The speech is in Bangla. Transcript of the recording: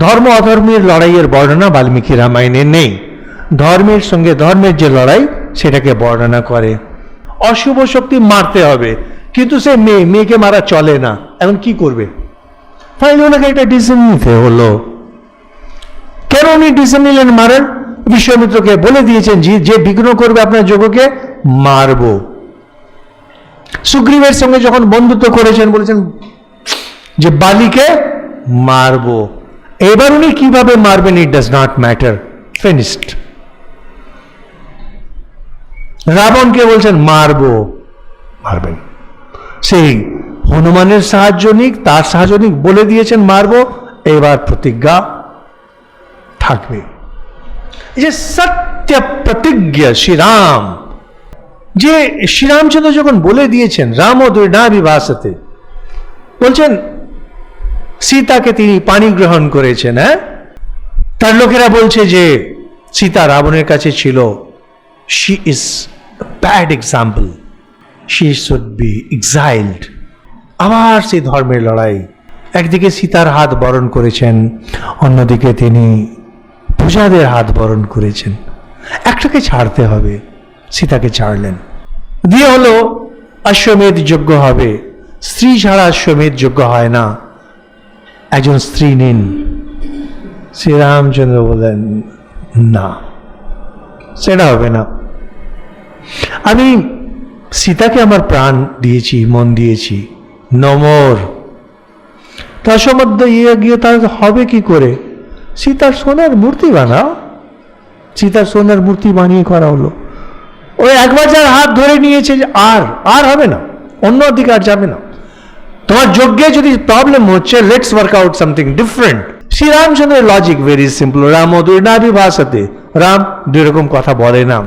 ধর্ম অধর্মের লড়াইয়ের বর্ণনা বাল্মীকি রামায়ণে নেই। ধর্মের সঙ্গে ধর্মের যে লড়াই সেটাকে বর্ণনা করে। অশুভ শক্তি মারতে হবে, কিন্তু সে মেয়েকে মারা চলে না, এখন কি করবে? ফাইনালি ওনাকে একটা ডিসিশন নিতে হলো। কেন উনি ডিসিশন নিলেন মারেন? বিশ্বমিত্রকে বলে দিয়েছেন যে বিঘ্ন করবে আপনার যজ্ঞকে মারব। সুগ্রীবের সঙ্গে যখন বন্ধুত্ব করেছেন বলেছেন যে বালিকে মারব। এবার উনি কিভাবে মারবেন it does not matter, finished. রাবণকে বলছেন মারবো, মারবেন। সেই হনুমানের সাহায্য নিক, তার সাহায্য নিক, বলে দিয়েছেন মারবো, এবার প্রতিজ্ঞা থাকবে। এই যে সত্য প্রতিজ্ঞা শ্রীরাম, যে শ্রীরামচন্দ্র যখন বলে দিয়েছেন রাম ও দৈর্ঘ্যাভিভাষতে, বলছেন সীতাকে তিনি পানি গ্রহণ করেছেন। হ্যাঁ, তার লোকেরা বলছে যে সীতা রাবণের কাছে ছিল, she is a bad example, she should be exiled। আবার সেই ধর্মের লড়াই, একদিকে সীতার হাত বরণ করেছেন, অন্যদিকে তিনি প্রজাদের হাত বরণ করেছেন। একটাকে ছাড়তে হবে, সীতাকে ছাড়লেন। দিয়ে হলো অশ্বমেধ যজ্ঞ হবে, স্ত্রী ছাড়া অশ্বমেধ যজ্ঞ হয় না, একজন স্ত্রী নিন। শ্রীরামচন্দ্র বললেন না, সেটা হবে না। আমি সীতাকে আমার প্রাণ দিয়েছি, মন দিয়েছি, নমর। তার সম্বন্ধে গিয়ে তার হবে কি করে? সীতার সোনার মূর্তি বানাও। সীতার সোনার মূর্তি বানিয়ে করা হলো। ওই একবার যার হাত ধরে নিয়েছে আর হবে না, অন্য দিকে আর যাবে না। তোমার যজ্ঞে যদি প্রবলেম হচ্ছে, let's work out something different. শ্রীরামচন্দ্রের লজিক ভেরি সিম্পল, রাম দৈর্ঘ্যাভিভাষতে, রাম দুই রকম কথা বলে না।